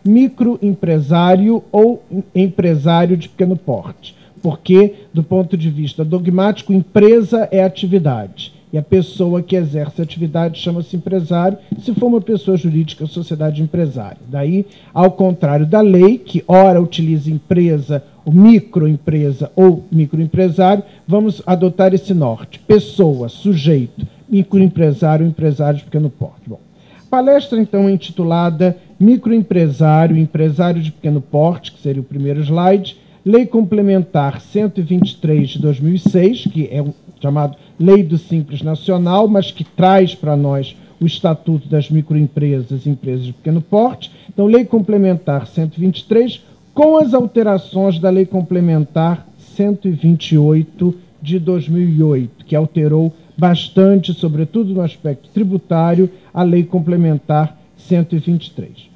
microempresário ou empresário de pequeno porte. Porque, do ponto de vista dogmático, empresa é atividade. E a pessoa que exerce atividade chama-se empresário, se for uma pessoa jurídica, sociedade empresária. Daí, ao contrário da lei, que ora utiliza empresa, ou microempresa ou microempresário, vamos adotar esse norte. Pessoa, sujeito, microempresário, empresário de pequeno porte. Bom, palestra, então, intitulada Microempresário, Empresário de Pequeno Porte, que seria o primeiro slide, Lei Complementar 123 de 2006, que é chamado Lei do Simples Nacional, mas que traz para nós o Estatuto das Microempresas e Empresas de Pequeno Porte. Então, Lei Complementar 123, com as alterações da Lei Complementar 128 de 2008, que alterou bastante, sobretudo no aspecto tributário, a Lei Complementar 123.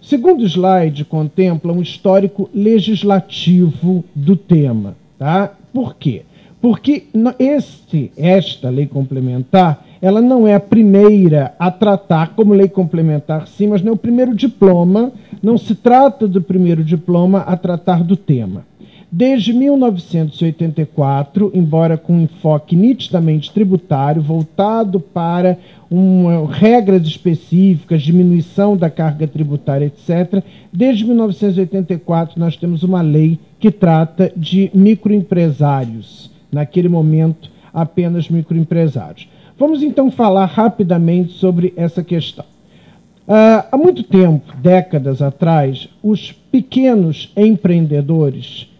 O segundo slide contempla um histórico legislativo do tema. Tá? Por quê? Porque esta lei complementar, ela não é a primeira a tratar como lei complementar, sim, mas não é o primeiro diploma, não se trata do primeiro diploma a tratar do tema. Desde 1984, embora com um enfoque nitidamente tributário, voltado para regras específicas, diminuição da carga tributária, etc., desde 1984 nós temos uma lei que trata de microempresários, naquele momento apenas microempresários. Vamos então falar rapidamente sobre essa questão. Há muito tempo, décadas atrás, os pequenos empreendedores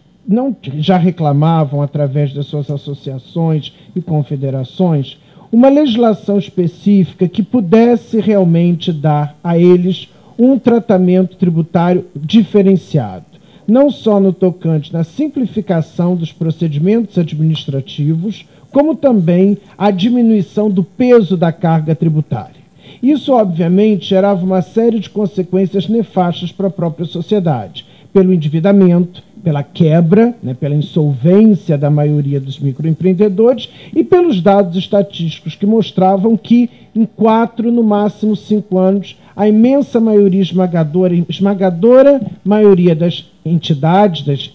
já reclamavam, através das suas associações e confederações, uma legislação específica que pudesse realmente dar a eles um tratamento tributário diferenciado, não só no tocante na simplificação dos procedimentos administrativos, como também a diminuição do peso da carga tributária. Isso, obviamente, gerava uma série de consequências nefastas para a própria sociedade, pelo endividamento, pela quebra, pela insolvência da maioria dos microempreendedores e pelos dados estatísticos que mostravam que em 4, no máximo 5 anos, a imensa maioria esmagadora maioria das entidades, das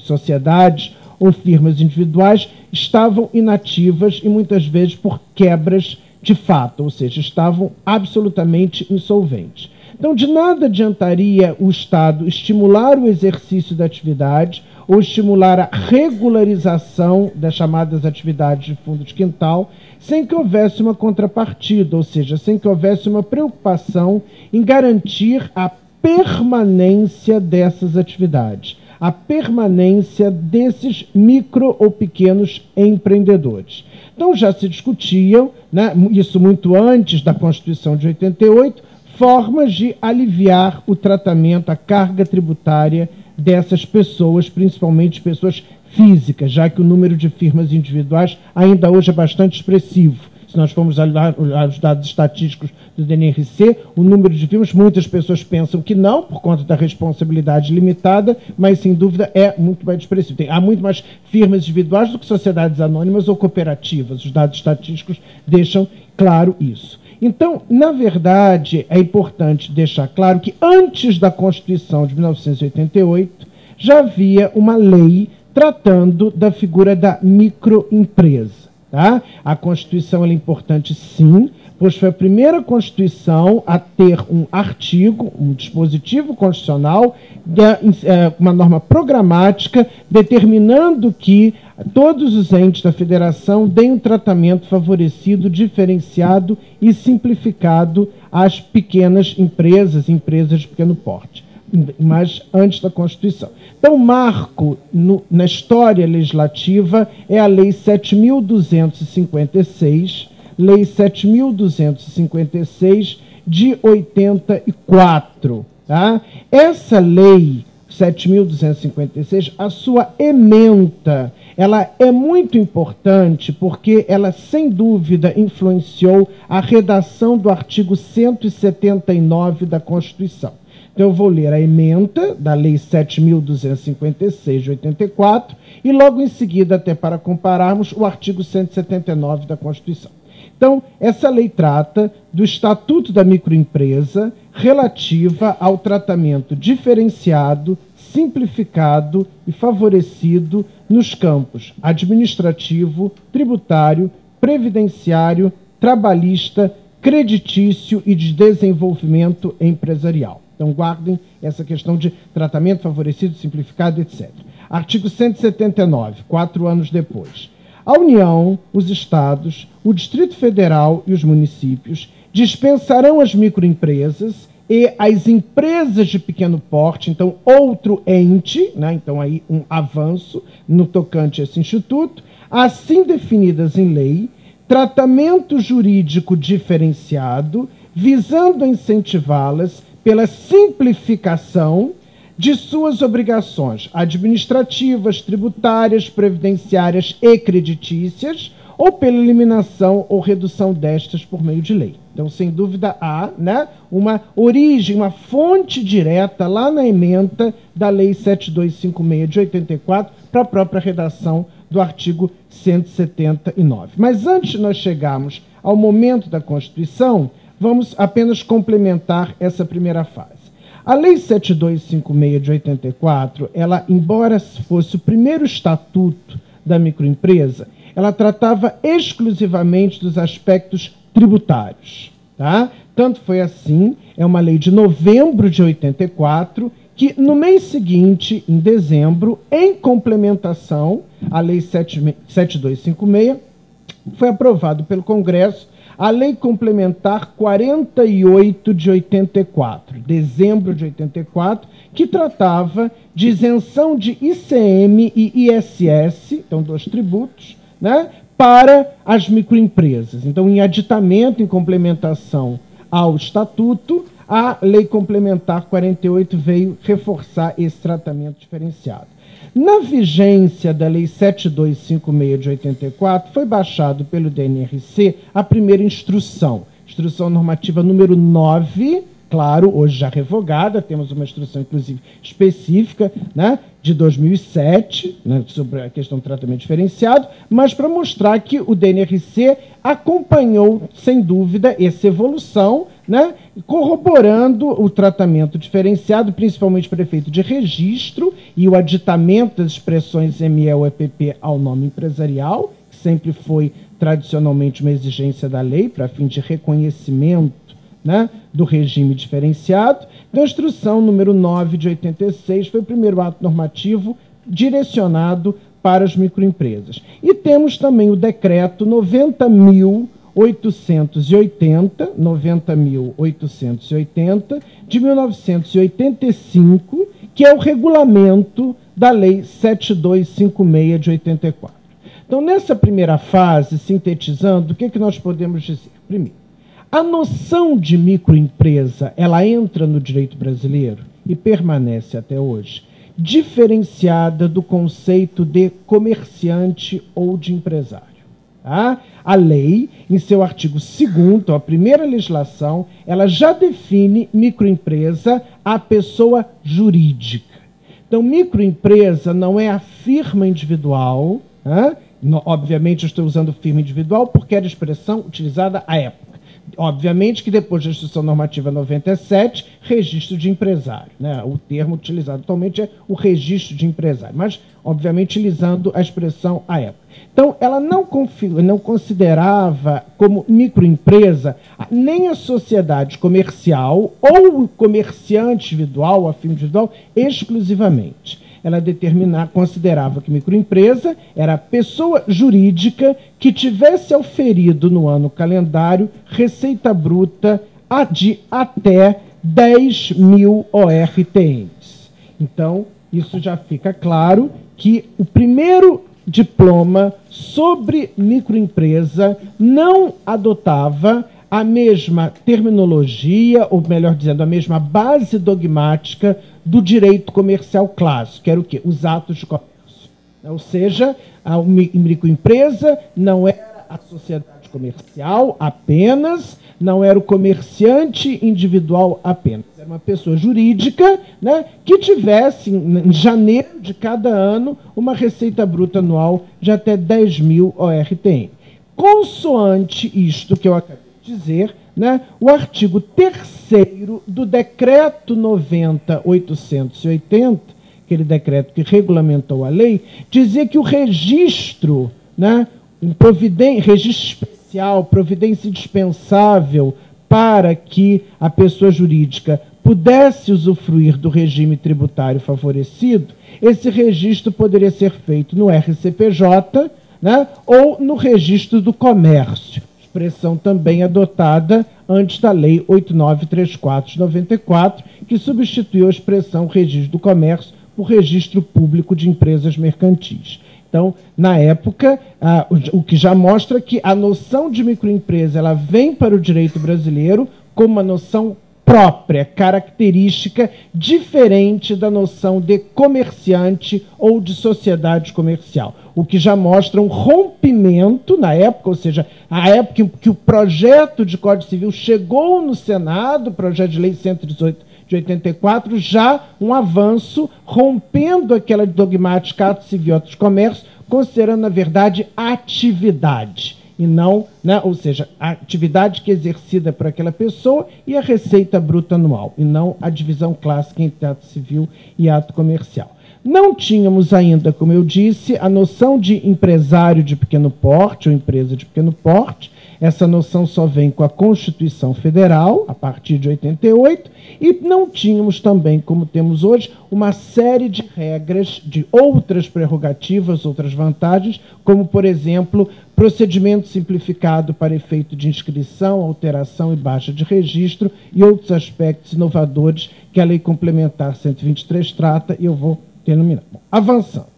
sociedades ou firmas individuais estavam inativas e muitas vezes por quebras de fato, ou seja, estavam absolutamente insolventes. Então, de nada adiantaria o Estado estimular o exercício da atividade ou estimular a regularização das chamadas atividades de fundo de quintal, sem que houvesse uma contrapartida, ou seja, sem que houvesse uma preocupação em garantir a permanência dessas atividades, a permanência desses micro ou pequenos empreendedores. Então, já se discutiam, isso muito antes da Constituição de 88, formas de aliviar o tratamento, a carga tributária dessas pessoas, principalmente pessoas físicas, já que o número de firmas individuais ainda hoje é bastante expressivo. Se nós formos olhar os dados estatísticos do DNRC, o número de firmas, muitas pessoas pensam que não, por conta da responsabilidade limitada, mas, sem dúvida, é muito mais expressivo. Há muito mais firmas individuais do que sociedades anônimas ou cooperativas. Os dados estatísticos deixam claro isso. Então, na verdade, é importante deixar claro que antes da Constituição de 1988, já havia uma lei tratando da figura da microempresa. Tá? A Constituição é importante, sim, pois foi a primeira Constituição a ter um artigo, um dispositivo constitucional, uma norma programática, determinando que todos os entes da federação deem um tratamento favorecido, diferenciado e simplificado às pequenas empresas, empresas de pequeno porte, mas antes da Constituição. Então, o marco na história legislativa é a Lei 7.256, Lei 7.256 de 84. Tá? Essa Lei 7.256, a sua ementa, ela é muito importante porque ela, sem dúvida, influenciou a redação do artigo 179 da Constituição. Então, eu vou ler a ementa da Lei 7.256 de 84 e, logo em seguida, até para compararmos, o artigo 179 da Constituição. Então, essa lei trata do Estatuto da Microempresa relativa ao tratamento diferenciado, simplificado e favorecido nos campos administrativo, tributário, previdenciário, trabalhista, creditício e de desenvolvimento empresarial. Então, guardem essa questão de tratamento favorecido, simplificado, etc. Artigo 179, 4 anos depois. A União, os Estados, o Distrito Federal e os municípios dispensarão as microempresas e as empresas de pequeno porte, então outro ente, né, então aí um avanço no tocante a esse instituto, assim definidas em lei, tratamento jurídico diferenciado, visando incentivá-las pela simplificação de suas obrigações administrativas, tributárias, previdenciárias e creditícias, ou pela eliminação ou redução destas por meio de lei. Então, sem dúvida, há, né, uma origem, uma fonte direta lá na ementa da Lei 7256 de 84 para a própria redação do artigo 179. Mas antes de nós chegarmos ao momento da Constituição, vamos apenas complementar essa primeira fase. A Lei 7256 de 84, ela, embora fosse o primeiro estatuto da microempresa, ela tratava exclusivamente dos aspectos tributários. Tá? Tanto foi assim, é uma lei de novembro de 84, que no mês seguinte, em dezembro, em complementação à Lei 7256, foi aprovado pelo Congresso a Lei Complementar 48 de 84, dezembro de 84, que tratava de isenção de ICM e ISS, então 2 tributos, né, para as microempresas. Então, em aditamento, em complementação ao Estatuto, a Lei Complementar 48 veio reforçar esse tratamento diferenciado. Na vigência da Lei 7256 de 84, foi baixado pelo DNRC a primeira instrução normativa número 9, claro, hoje já revogada, temos uma instrução, inclusive, específica, né, de 2007, né, sobre a questão do tratamento diferenciado, mas para mostrar que o DNRC acompanhou, sem dúvida, essa evolução, né, corroborando o tratamento diferenciado, principalmente para efeito de registro e o aditamento das expressões ME ou EPP ao nome empresarial, que sempre foi tradicionalmente uma exigência da lei para fim de reconhecimento, né, do regime diferenciado. Então, a instrução número 9 de 86 foi o primeiro ato normativo direcionado para as microempresas. E temos também o decreto 90.880 de 1985, que é o regulamento da Lei 7256 de 84. Então, nessa primeira fase, sintetizando, o que nós podemos dizer? Primeiro, a noção de microempresa, ela entra no direito brasileiro e permanece até hoje, diferenciada do conceito de comerciante ou de empresário. Tá? A lei, em seu artigo 2º, a primeira legislação, ela já define microempresa a pessoa jurídica. Então, microempresa não é a firma individual, tá? Obviamente eu estou usando firma individual porque era a expressão utilizada à época. Obviamente que depois da Instrução Normativa 97, registro de empresário, né? O termo utilizado atualmente é o registro de empresário, mas, obviamente, utilizando a expressão à época. Então, ela não considerava como microempresa nem a sociedade comercial ou o comerciante individual, a firma individual, exclusivamente. Ela considerava que microempresa era a pessoa jurídica que tivesse auferido no ano calendário receita bruta de até 10.000 ORTNs. Então, isso já fica claro que o primeiro diploma sobre microempresa não adotava a mesma terminologia, ou melhor dizendo, a mesma base dogmática do direito comercial clássico, que era o quê? Os atos de comércio. Ou seja, a microempresa não era a sociedade comercial apenas, não era o comerciante individual apenas. Era uma pessoa jurídica, né, que tivesse, em janeiro de cada ano, uma receita bruta anual de até 10.000 ORTN. consoante isto que eu acabei de dizer, né, o artigo 3º do Decreto 90.880, aquele decreto que regulamentou a lei, dizia que o registro, né, registro especial, providência indispensável para que a pessoa jurídica pudesse usufruir do regime tributário favorecido, esse registro poderia ser feito no RCPJ, né, ou no registro do comércio, expressão também adotada antes da Lei 8.934 de 94, que substituiu a expressão registro do comércio por registro público de empresas mercantis. Então, na época, o que já mostra que a noção de microempresa ela vem para o direito brasileiro como uma noção própria, característica, diferente da noção de comerciante ou de sociedade comercial. O que já mostra um rompimento na época, ou seja, a época em que o projeto de Código Civil chegou no Senado, o projeto de lei 118 de 84, já um avanço, rompendo aquela dogmática ato civil, ato de comércio, considerando, na verdade, atividade, e não, né, ou seja, a atividade que é exercida por aquela pessoa e a receita bruta anual, e não a divisão clássica entre ato civil e ato comercial. Não tínhamos ainda, como eu disse, a noção de empresário de pequeno porte ou empresa de pequeno porte. Essa noção só vem com a Constituição Federal, a partir de 88, e não tínhamos também, como temos hoje, uma série de regras de outras prerrogativas, outras vantagens, como, por exemplo, procedimento simplificado para efeito de inscrição, alteração e baixa de registro e outros aspectos inovadores que a Lei Complementar 123 trata, e eu vou terminar. Bom, avançando.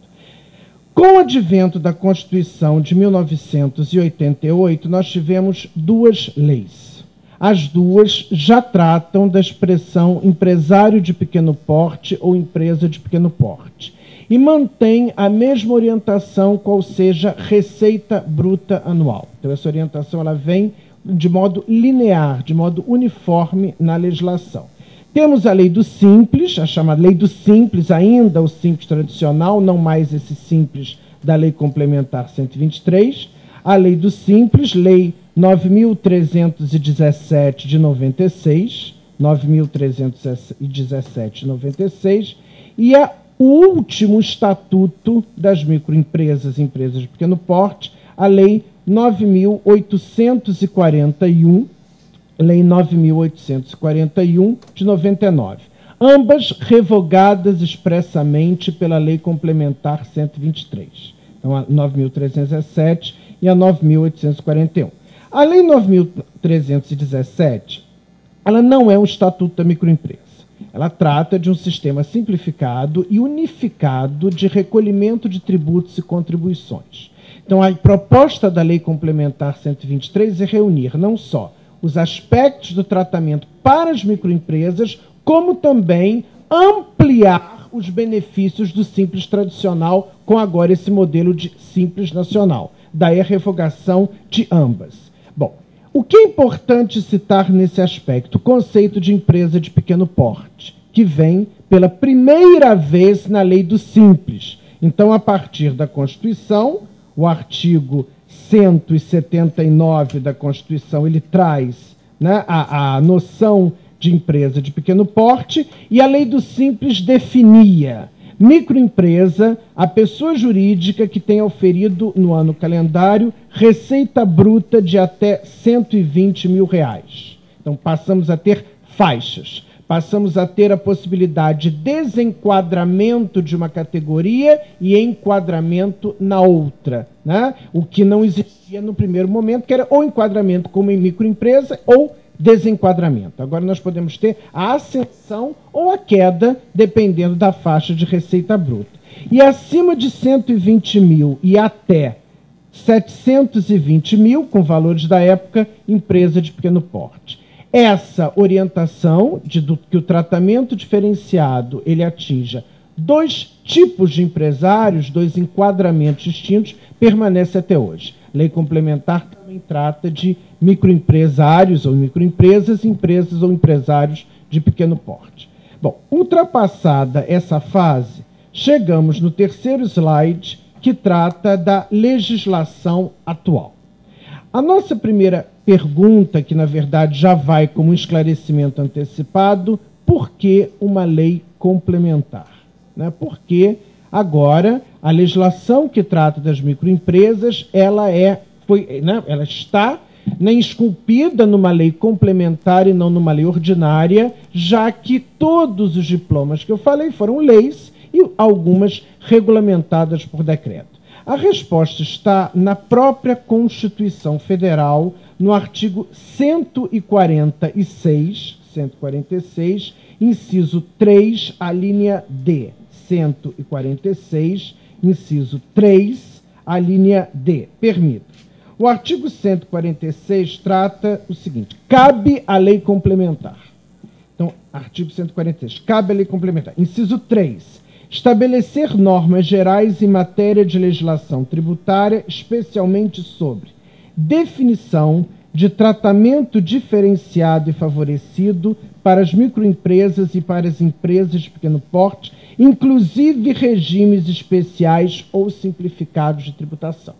Com o advento da Constituição de 1988, nós tivemos duas leis. As duas já tratam da expressão empresário de pequeno porte ou empresa de pequeno porte. E mantém a mesma orientação, qual seja receita bruta anual. Então, essa orientação ela vem de modo linear, de modo uniforme na legislação. Temos a lei do Simples, a chamada lei do Simples, ainda o Simples tradicional, não mais esse Simples da Lei Complementar 123. A lei do Simples, lei 9.317 de 96, 9.317 de 96, e o último estatuto das microempresas e empresas de pequeno porte, a lei 9.841, Lei 9.841, de 99. Ambas revogadas expressamente pela Lei Complementar 123. Então, a 9.317 e a 9.841. A Lei 9.317, ela não é um estatuto da microempresa. Ela trata de um sistema simplificado e unificado de recolhimento de tributos e contribuições. Então, a proposta da Lei Complementar 123 é reunir não só os aspectos do tratamento para as microempresas, como também ampliar os benefícios do Simples tradicional com agora esse modelo de Simples nacional. Daí a revogação de ambas. Bom, o que é importante citar nesse aspecto? O conceito de empresa de pequeno porte, que vem pela primeira vez na lei do Simples. Então, a partir da Constituição, o artigo 179 da Constituição, ele traz, né, a noção de empresa de pequeno porte, e a lei do Simples definia microempresa, a pessoa jurídica que tenha oferido no ano calendário receita bruta de até R$120 mil. Então, passamos a ter faixas. Passamos a ter a possibilidade de desenquadramento de uma categoria e enquadramento na outra, né? O que não existia no primeiro momento, que era ou enquadramento como em microempresa ou desenquadramento. Agora nós podemos ter a ascensão ou a queda, dependendo da faixa de receita bruta. E acima de 120 mil e até 720 mil, com valores da época, empresa de pequeno porte. Essa orientação que o tratamento diferenciado ele atinja dois tipos de empresários, dois enquadramentos distintos, permanece até hoje. Lei complementar também trata de microempresários ou microempresas, empresas ou empresários de pequeno porte. Bom, ultrapassada essa fase, chegamos no terceiro slide, que trata da legislação atual. A nossa primeira pergunta, que na verdade já vai como um esclarecimento antecipado, por que uma lei complementar? Né? Porque agora a legislação que trata das microempresas, ela está esculpida numa lei complementar e não numa lei ordinária, já que todos os diplomas que eu falei foram leis e algumas regulamentadas por decreto. A resposta está na própria Constituição Federal, no artigo 146, inciso 3, a linha D. 146, inciso 3, a linha D. Permito. O artigo 146 trata o seguinte: cabe a lei complementar. Então, artigo 146, cabe a lei complementar. Inciso 3, estabelecer normas gerais em matéria de legislação tributária, especialmente sobre definição de tratamento diferenciado e favorecido para as microempresas e para as empresas de pequeno porte, inclusive regimes especiais ou simplificados de tributação.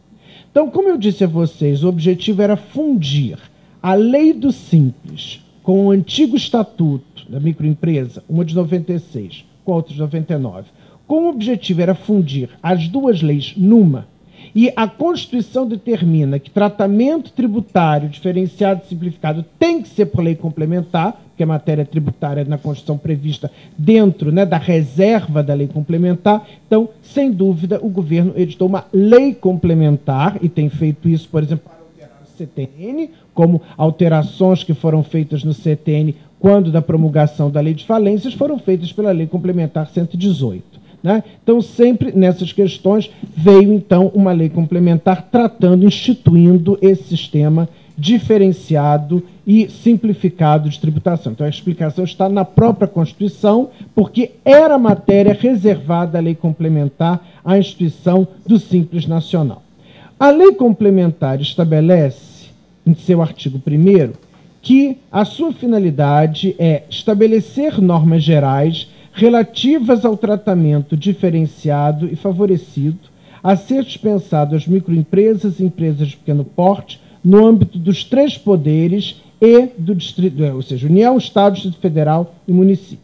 Então, como eu disse a vocês, o objetivo era fundir a lei do Simples com o antigo estatuto da microempresa, uma de 96, com a outra de 99. Como o objetivo era fundir as duas leis numa, e a Constituição determina que tratamento tributário diferenciado e simplificado tem que ser por lei complementar, porque a matéria tributária na Constituição prevista dentro, né, da reserva da lei complementar. Então, sem dúvida, o governo editou uma lei complementar, e tem feito isso, por exemplo, para alterar o CTN, como alterações que foram feitas no CTN quando da promulgação da lei de falências foram feitas pela lei complementar 118. Né? Então, sempre nessas questões, veio, então, uma lei complementar instituindo esse sistema diferenciado e simplificado de tributação. Então, a explicação está na própria Constituição, porque era matéria reservada à lei complementar à instituição do Simples Nacional. A lei complementar estabelece, em seu artigo 1º, que a sua finalidade é estabelecer normas gerais relativas ao tratamento diferenciado e favorecido a ser dispensado às microempresas e empresas de pequeno porte no âmbito dos 3 poderes e do Distrito, ou seja, União, Estado, Distrito Federal e município.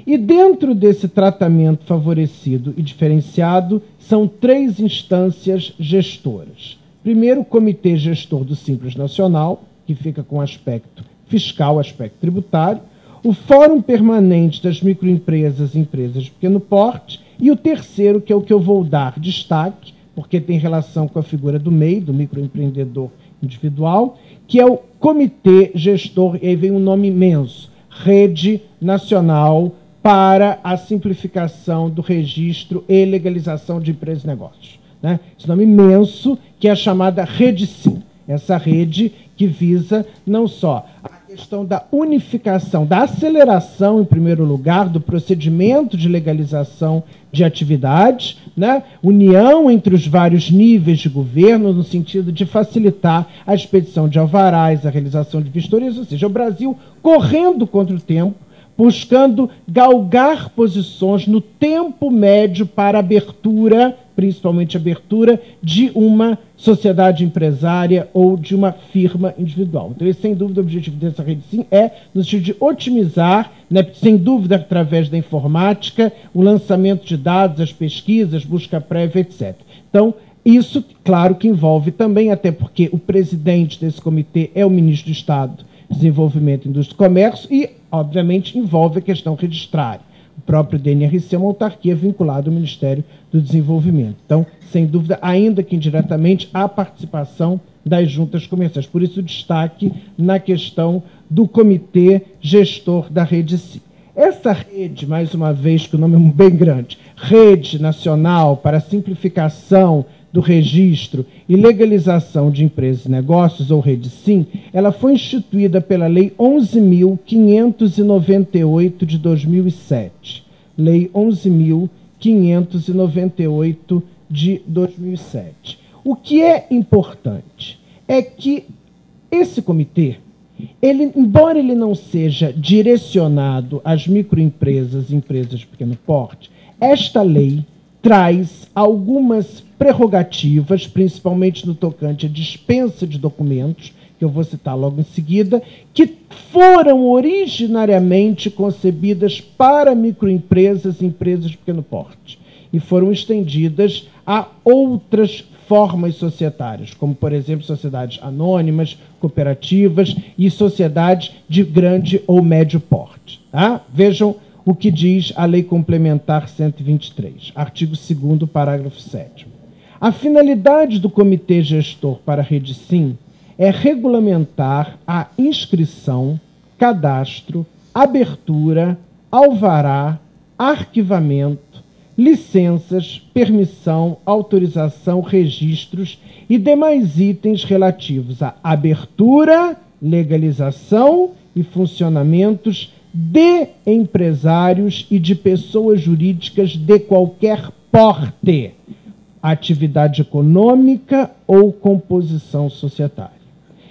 E dentro desse tratamento favorecido e diferenciado, são 3 instâncias gestoras. Primeiro, o Comitê Gestor do Simples Nacional, que fica com aspecto fiscal, aspecto tributário, o Fórum Permanente das Microempresas e Empresas de Pequeno Porte, e o terceiro, que é o que eu vou dar destaque, porque tem relação com a figura do MEI, do microempreendedor individual, que é o Comitê Gestor, e aí vem um nome imenso, Rede Nacional para a Simplificação do Registro e Legalização de Empresas e Negócios. Né? Esse nome imenso, que é a chamada Rede Sim, essa rede que visa não só a questão da unificação, da aceleração, em primeiro lugar, do procedimento de legalização de atividades, né? União entre os vários níveis de governo, no sentido de facilitar a expedição de alvarás, a realização de vistorias, ou seja, o Brasil correndo contra o tempo, buscando galgar posições no tempo médio para abertura, principalmente abertura, de uma sociedade empresária ou de uma firma individual. Então, esse, sem dúvida, o objetivo dessa rede sim é no sentido de otimizar, né, sem dúvida, através da informática, o lançamento de dados, as pesquisas, busca prévia, etc. Então, isso, claro, que envolve também, até porque o presidente desse comitê é o ministro do Estado de Desenvolvimento, Indústria e Comércio e, obviamente, envolve a questão registrária. O próprio DNRC é uma autarquia vinculada ao Ministério do Desenvolvimento. Então, sem dúvida, ainda que indiretamente, há participação das juntas comerciais. Por isso, o destaque na questão do Comitê Gestor da Rede Sim. Essa rede, mais uma vez, que o nome é bem grande, Rede Nacional para a Simplificação do Registro e Legalização de Empresas e Negócios, ou Rede Sim, ela foi instituída pela Lei 11.598 de 2007. Lei 11.598 de 2007. O que é importante é que esse comitê, embora ele não seja direcionado às microempresas e empresas de pequeno porte, esta lei traz algumas prerrogativas, principalmente no tocante à dispensa de documentos, que eu vou citar logo em seguida, que foram originariamente concebidas para microempresas e empresas de pequeno porte, e foram estendidas a outras formas societárias, como, por exemplo, sociedades anônimas, cooperativas e sociedades de grande ou médio porte. Tá? Vejam o que diz a Lei Complementar 123, artigo 2º, parágrafo 7º. A finalidade do Comitê Gestor para a Rede Sim é regulamentar a inscrição, cadastro, abertura, alvará, arquivamento, licenças, permissão, autorização, registros e demais itens relativos à abertura, legalização e funcionamentos de empresários e de pessoas jurídicas de qualquer porte, atividade econômica ou composição societária.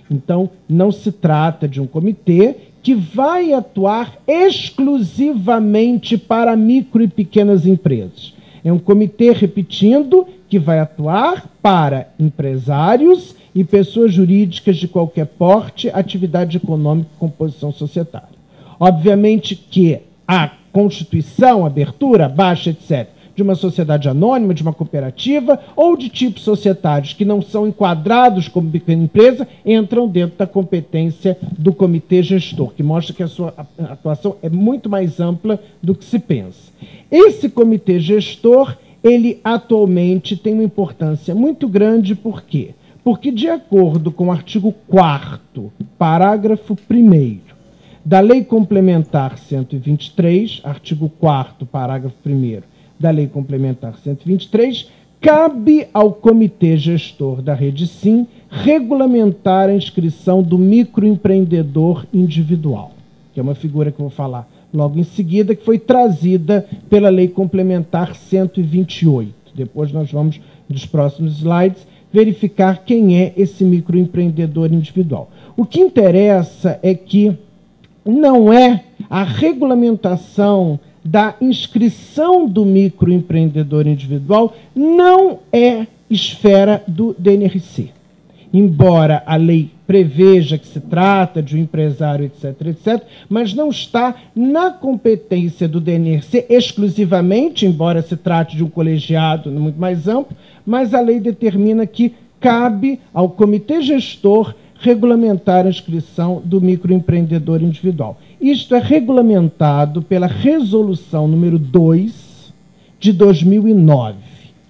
Então, não se trata de um comitê que vai atuar exclusivamente para micro e pequenas empresas. É um comitê, repetindo, que vai atuar para empresários e pessoas jurídicas de qualquer porte, atividade econômica e composição societária. Obviamente que a constituição, abertura, baixa, etc., de uma sociedade anônima, de uma cooperativa ou de tipos societários que não são enquadrados como pequena empresa, entram dentro da competência do comitê gestor, que mostra que a sua atuação é muito mais ampla do que se pensa. Esse comitê gestor, ele atualmente tem uma importância muito grande, por quê? Porque, de acordo com o artigo 4º, parágrafo 1º, da Lei Complementar 123, artigo 4º, parágrafo 1º, da Lei Complementar 123, cabe ao Comitê Gestor da Rede Sim regulamentar a inscrição do microempreendedor individual, que é uma figura que eu vou falar logo em seguida, que foi trazida pela Lei Complementar 128. Depois nós vamos, nos próximos slides, verificar quem é esse microempreendedor individual. O que interessa é que não é a regulamentação da inscrição do microempreendedor individual, não é esfera do DNRC. Embora a lei preveja que se trata de um empresário, etc., etc., mas não está na competência do DNRC exclusivamente, embora se trate de um colegiado muito mais amplo, mas a lei determina que cabe ao comitê gestor regulamentar a inscrição do microempreendedor individual. Isto é regulamentado pela Resolução número 2 de 2009.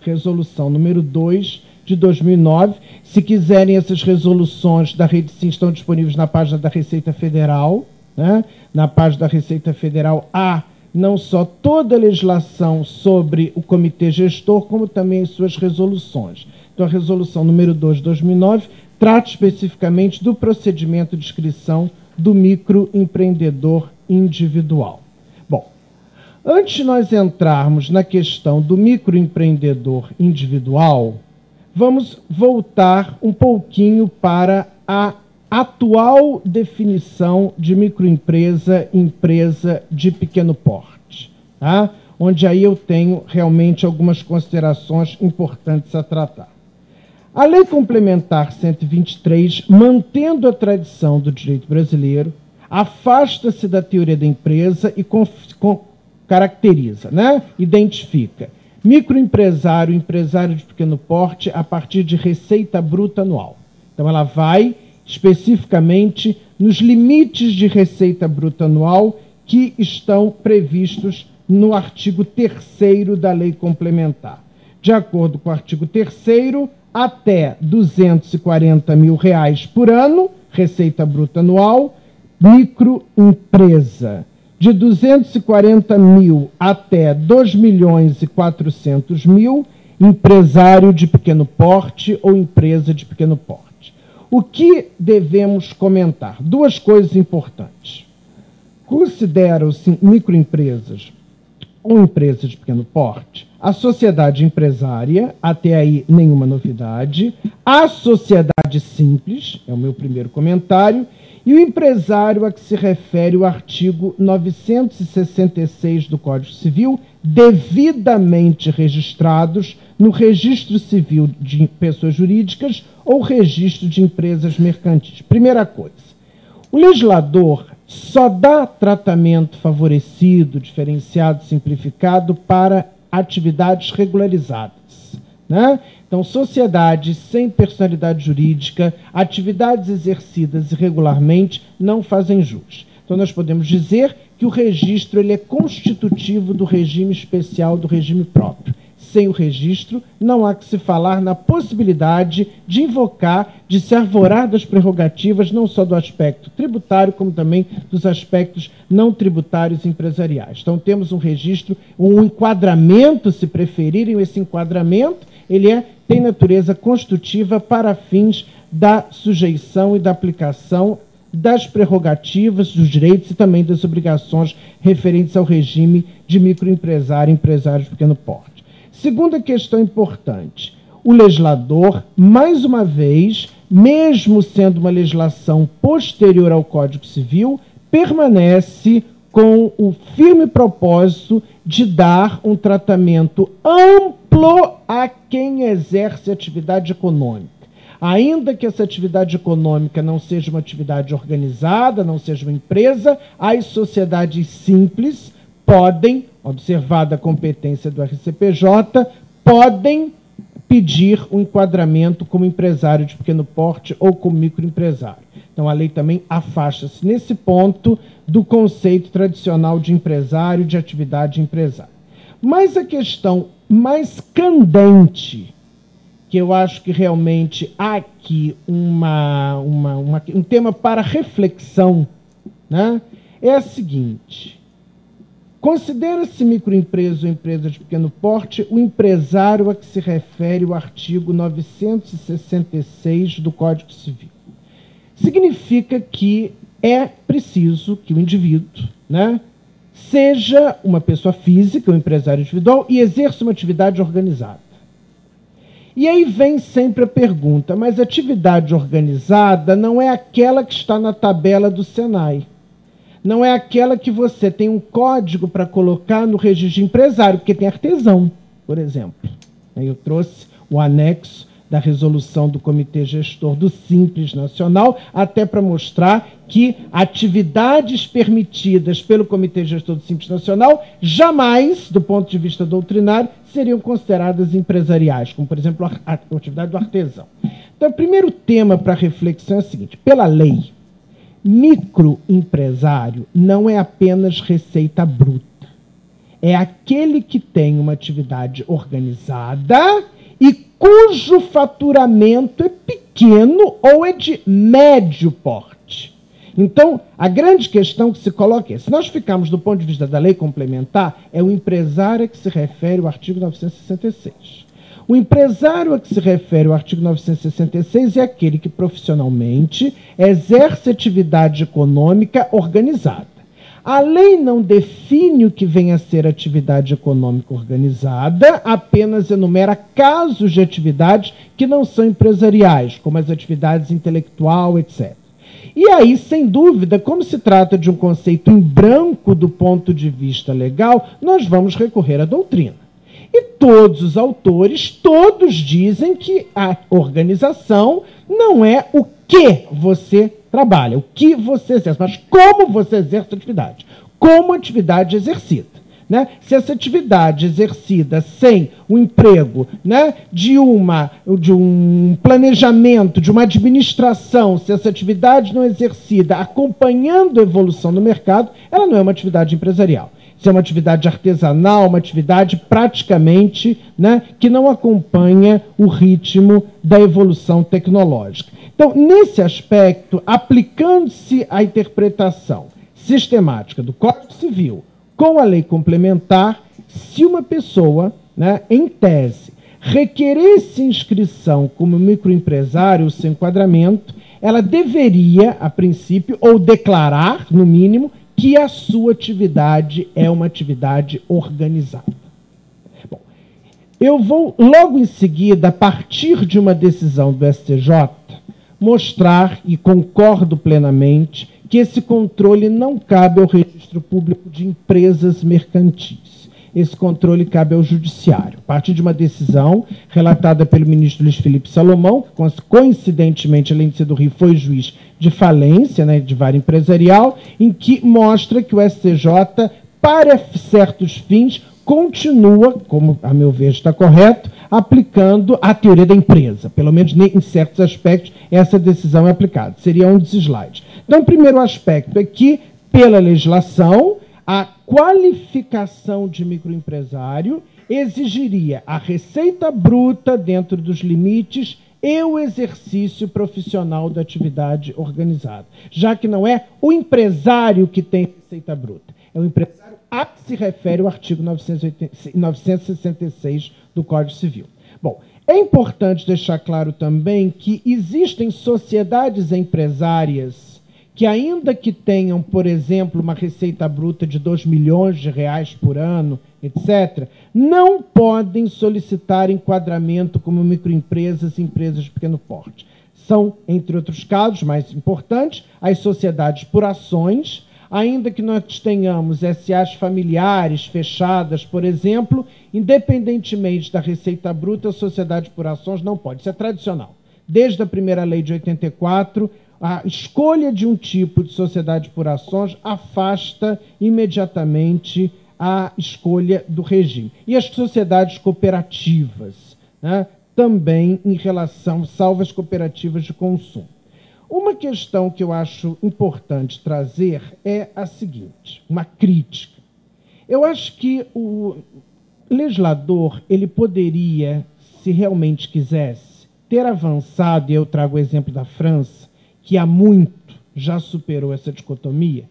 Resolução número 2 de 2009. Se quiserem, essas resoluções da Rede Sim estão disponíveis na página da Receita Federal. Né? Na página da Receita Federal há não só toda a legislação sobre o comitê gestor, como também as suas resoluções. Então, a Resolução número 2 de 2009 trata especificamente do procedimento de inscrição do microempreendedor individual. Bom, antes de nós entrarmos na questão do microempreendedor individual, vamos voltar um pouquinho para a atual definição de microempresa e empresa de pequeno porte, tá? Onde aí eu tenho realmente algumas considerações importantes a tratar. A Lei Complementar 123, mantendo a tradição do direito brasileiro, afasta-se da teoria da empresa e caracteriza, né? Identifica microempresário, empresário de pequeno porte a partir de receita bruta anual. Então, ela vai especificamente nos limites de receita bruta anual que estão previstos no artigo 3º da Lei Complementar. De acordo com o artigo 3º, até R$ 240 mil por ano, receita bruta anual, microempresa. De 240 mil até 2.400.000, empresário de pequeno porte ou empresa de pequeno porte. O que devemos comentar? Duas coisas importantes. Consideram-se microempresas ou empresas de pequeno porte a sociedade empresária, até aí nenhuma novidade, a sociedade simples, é o meu primeiro comentário, e o empresário a que se refere o artigo 966 do Código Civil, devidamente registrados no Registro Civil de Pessoas Jurídicas ou Registro de Empresas Mercantis. Primeira coisa, o legislador só dá tratamento favorecido, diferenciado, simplificado para atividades regularizadas, né? Então, sociedades sem personalidade jurídica, atividades exercidas irregularmente não fazem jus. Então, nós podemos dizer que o registro ele é constitutivo do regime especial, do regime próprio. Sem o registro, não há que se falar na possibilidade de invocar, de se arvorar das prerrogativas, não só do aspecto tributário, como também dos aspectos não tributários e empresariais. Então, temos um registro, um enquadramento, se preferirem, esse enquadramento, ele tem natureza constitutiva para fins da sujeição e da aplicação das prerrogativas, dos direitos e também das obrigações referentes ao regime de microempresário e empresário de pequeno porte. Segunda questão importante, o legislador, mais uma vez, mesmo sendo uma legislação posterior ao Código Civil, permanece com o firme propósito de dar um tratamento amplo a quem exerce atividade econômica. Ainda que essa atividade econômica não seja uma atividade organizada, não seja uma empresa, as sociedades simples podem, observada a competência do RCPJ, podem pedir um enquadramento como empresário de pequeno porte ou como microempresário. Então, a lei também afasta-se nesse ponto do conceito tradicional de empresário, de atividade empresária. Mas a questão mais candente, que eu acho que realmente há aqui um tema para reflexão, né, é a seguinte: considera-se microempresa ou empresa de pequeno porte o empresário a que se refere o artigo 966 do Código Civil. Significa que é preciso que o indivíduo, né, seja uma pessoa física, um empresário individual, e exerça uma atividade organizada. E aí vem sempre a pergunta, mas a atividade organizada não é aquela que está na tabela do Senai. Não é aquela que você tem um código para colocar no registro de empresário, porque tem artesão, por exemplo. Eu trouxe o anexo da resolução do Comitê Gestor do Simples Nacional, até para mostrar que atividades permitidas pelo Comitê Gestor do Simples Nacional jamais, do ponto de vista doutrinário, seriam consideradas empresariais, como, por exemplo, a atividade do artesão. Então, o primeiro tema para reflexão é o seguinte: pela lei, microempresário não é apenas receita bruta. É aquele que tem uma atividade organizada e cujo faturamento é pequeno ou é de médio porte. Então, a grande questão que se coloca é, se nós ficarmos do ponto de vista da lei complementar, é o empresário a que se refere o artigo 966. O empresário a que se refere o artigo 966 é aquele que profissionalmente exerce atividade econômica organizada. A lei não define o que vem a ser atividade econômica organizada, apenas enumera casos de atividades que não são empresariais, como as atividades intelectual, etc. E aí, sem dúvida, como se trata de um conceito em branco do ponto de vista legal, nós vamos recorrer à doutrina. E todos os autores, todos dizem que a organização não é o que você trabalha, o que você exerce, mas como você exerce a atividade, como atividade exercida. Né? Se essa atividade exercida sem o emprego, né, de um planejamento, de uma administração, se essa atividade não é exercida acompanhando a evolução do mercado, ela não é uma atividade empresarial. Se é uma atividade artesanal, uma atividade praticamente, né, que não acompanha o ritmo da evolução tecnológica. Então, nesse aspecto, aplicando-se a interpretação sistemática do Código Civil com a lei complementar, se uma pessoa, né, em tese, requeresse inscrição como microempresário, o seu enquadramento, ela deveria, a princípio, ou declarar, no mínimo, que a sua atividade é uma atividade organizada. Bom, eu vou, logo em seguida, a partir de uma decisão do STJ, mostrar, e concordo plenamente, que esse controle não cabe ao registro público de empresas mercantis. esse controle cabe ao Judiciário. A partir de uma decisão relatada pelo ministro Luiz Felipe Salomão, que coincidentemente, além de ser do Rio, foi juiz de falência, né, de vara empresarial, em que mostra que o STJ, para certos fins, continua, como a meu ver está correto, aplicando a teoria da empresa. Pelo menos em certos aspectos, essa decisão é aplicada. Seria um dos slides. Então, o primeiro aspecto é que, pela legislação, a qualificação de microempresário exigiria a receita bruta dentro dos limites e o exercício profissional da atividade organizada, já que não é o empresário que tem receita bruta, é o empresário a que se refere o artigo 966 do Código Civil. Bom, é importante deixar claro também que existem sociedades empresárias que, ainda que tenham, por exemplo, uma receita bruta de 2 milhões de reais por ano, etc., não podem solicitar enquadramento como microempresas e empresas de pequeno porte. São, entre outros casos, mais importantes, as sociedades por ações, ainda que nós tenhamos SAs familiares fechadas, por exemplo, independentemente da receita bruta, a sociedade por ações não pode. Isso é tradicional. Desde a primeira lei de 84, a escolha de um tipo de sociedade por ações afasta imediatamente a escolha do regime. E as sociedades cooperativas, né, também em relação, salvo as cooperativas de consumo. Uma questão que eu acho importante trazer é a seguinte, uma crítica. Eu acho que o legislador, ele poderia, se realmente quisesse, ter avançado, e eu trago o exemplo da França, que há muito já superou essa dicotomia,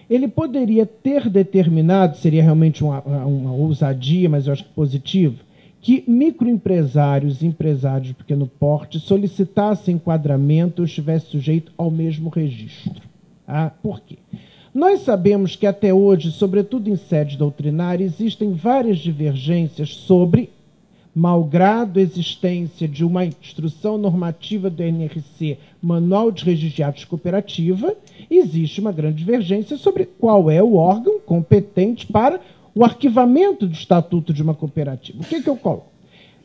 ele poderia ter determinado, seria realmente uma ousadia, mas eu acho que positivo, que microempresários e empresários de pequeno porte solicitassem enquadramento ou estivessem sujeitos ao mesmo registro. Ah, por quê? Nós sabemos que até hoje, sobretudo em sede doutrinária, existem várias divergências sobre, malgrado a existência de uma instrução normativa do NRC, Manual de Registro de Atos de Cooperativa, existe uma grande divergência sobre qual é o órgão competente para o arquivamento do estatuto de uma cooperativa. O que eu coloco?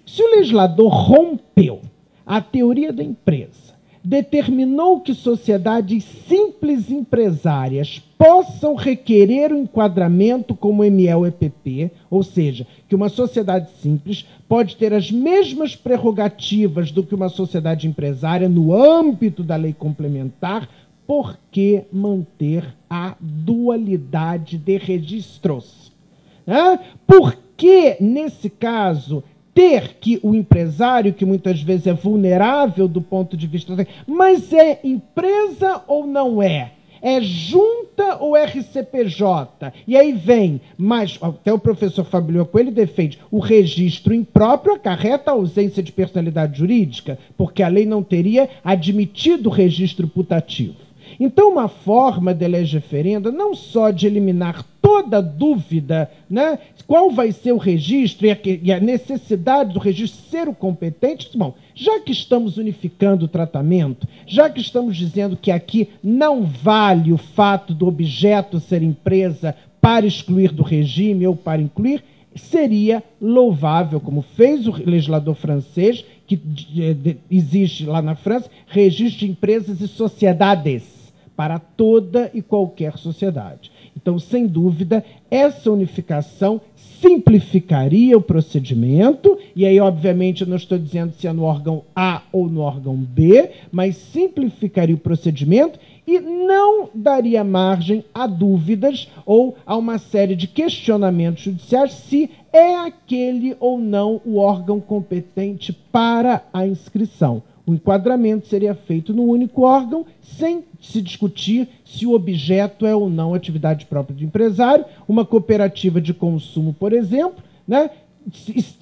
Se o legislador rompeu a teoria da empresa, determinou que sociedades simples empresárias possam requerer o enquadramento como ME ou EPP, ou seja, que uma sociedade simples pode ter as mesmas prerrogativas do que uma sociedade empresária no âmbito da lei complementar, por que manter a dualidade de registros? Por que, nesse caso, ter que o empresário, que muitas vezes é vulnerável do ponto de vista... Mas é empresa ou não é? É junta ou RCPJ? E aí vem, mas até o professor Fabio Coelho defende, o registro impróprio acarreta a ausência de personalidade jurídica, porque a lei não teria admitido o registro putativo. Então, uma forma de lege ferenda, não só de eliminar toda dúvida, né, qual vai ser o registro e a necessidade do registro ser o competente, bom, já que estamos unificando o tratamento, já que estamos dizendo que aqui não vale o fato do objeto ser empresa para excluir do regime ou para incluir, seria louvável, como fez o legislador francês, que existe lá na França, registro de empresas e sociedades, para toda e qualquer sociedade. Então, sem dúvida, essa unificação simplificaria o procedimento, e aí, obviamente, eu não estou dizendo se é no órgão A ou no órgão B, mas simplificaria o procedimento e não daria margem a dúvidas ou a uma série de questionamentos judiciais se é aquele ou não o órgão competente para a inscrição. O enquadramento seria feito no único órgão, sem se discutir se o objeto é ou não atividade própria do empresário. Uma cooperativa de consumo, por exemplo, né,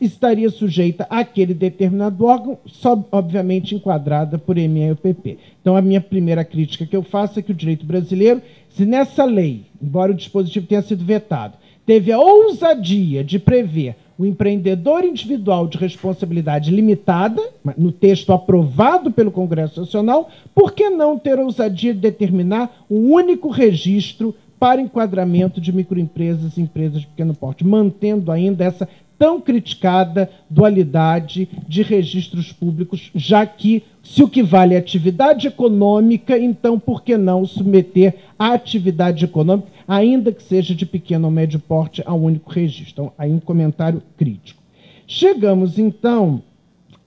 estaria sujeita àquele determinado órgão, só, obviamente, enquadrada por ME e UPP. Então, a minha primeira crítica que eu faço é que o direito brasileiro, se nessa lei, embora o dispositivo tenha sido vetado, teve a ousadia de prever o empreendedor individual de responsabilidade limitada, no texto aprovado pelo Congresso Nacional, por que não ter a ousadia de determinar um único registro para enquadramento de microempresas e empresas de pequeno porte, mantendo ainda essa tão criticada dualidade de registros públicos, já que, se o que vale é atividade econômica, então por que não submeter a atividade econômica, ainda que seja de pequeno ou médio porte, a um único registro? Então, aí um comentário crítico. Chegamos, então,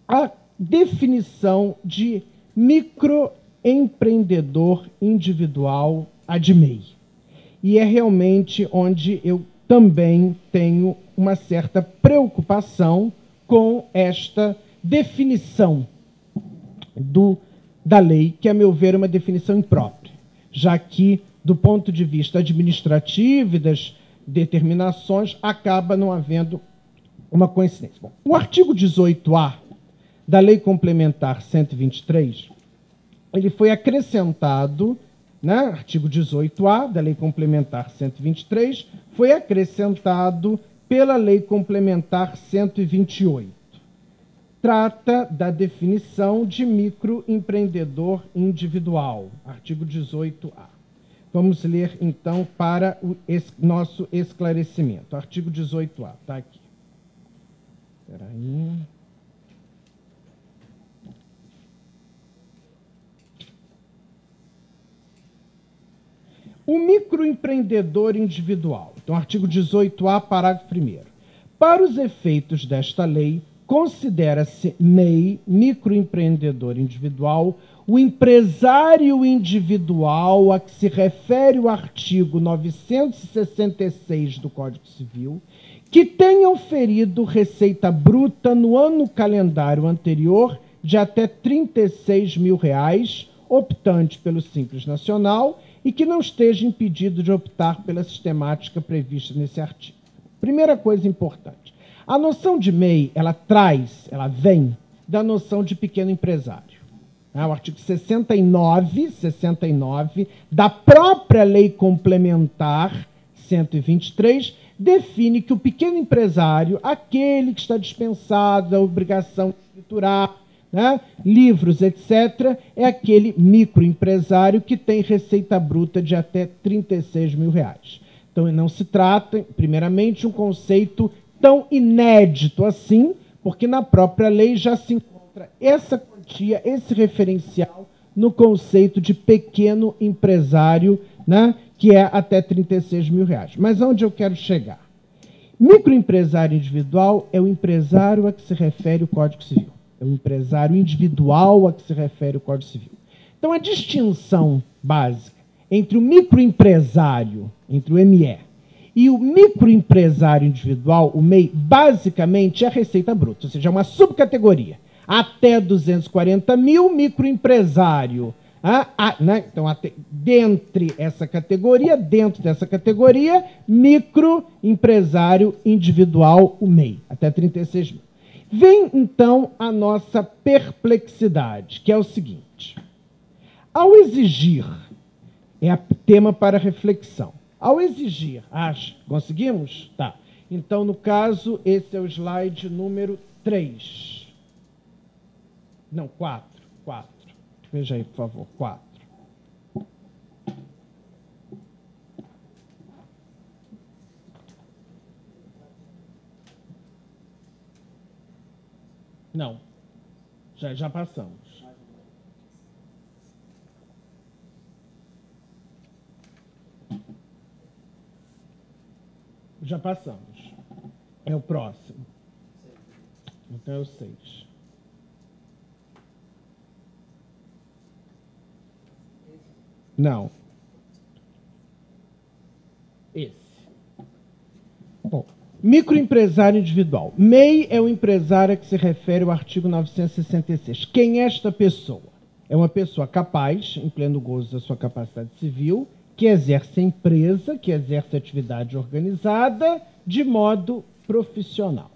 à definição de microempreendedor individual, a de MEI. E é realmente onde eu também tenho uma certa preocupação com esta definição da lei, que, a meu ver, é uma definição imprópria, já que, do ponto de vista administrativo e das determinações, acaba não havendo uma coincidência. Bom, o artigo 18A da Lei Complementar 123, ele foi acrescentado, né, artigo 18A da Lei Complementar 123, foi acrescentado pela Lei Complementar 128. Trata da definição de microempreendedor individual, artigo 18A. Vamos ler, então, para o nosso esclarecimento. Artigo 18A, está aqui. Espera aí. O microempreendedor individual. Então, artigo 18A, parágrafo 1º. Para os efeitos desta lei, considera-se MEI, microempreendedor individual, o empresário individual a que se refere o artigo 966 do Código Civil, que tenha oferido receita bruta no ano calendário anterior de até R$ 36 mil, optante pelo Simples Nacional, e que não esteja impedido de optar pela sistemática prevista nesse artigo. Primeira coisa importante. A noção de MEI, ela vem da noção de pequeno empresário. O artigo 69 da própria Lei Complementar 123 define que o pequeno empresário, aquele que está dispensado da obrigação de escriturar, né, livros, etc., é aquele microempresário que tem receita bruta de até R$ 36 mil. Então, não se trata, primeiramente, de um conceito tão inédito assim, porque na própria lei já se encontra essa quantia, esse referencial no conceito de pequeno empresário, né, que é até R$ 36 mil. Mas onde eu quero chegar? Microempresário individual é o empresário a que se refere o Código Civil. É o empresário individual a que se refere o Código Civil. Então, a distinção básica entre o microempresário, entre o ME, e o microempresário individual, o MEI, basicamente é a receita bruta, ou seja, é uma subcategoria. Até 240 mil, microempresário. Né? Então, dentro dessa categoria, microempresário individual, o MEI, até 36 mil. Vem, então, a nossa perplexidade, que é o seguinte. Ao exigir, é tema para reflexão, ao exigir, conseguimos? Tá. Então, no caso, esse é o slide número 3. Não, 4. Veja aí, por favor, 4. Não, já passamos. Já passamos. É o próximo. Então é o 6. Não. Esse. Bom, microempresário individual. MEI é o empresário a que se refere o artigo 966. Quem é esta pessoa? É uma pessoa capaz, em pleno gozo da sua capacidade civil, que exerce a empresa, que exerce a atividade organizada de modo profissional.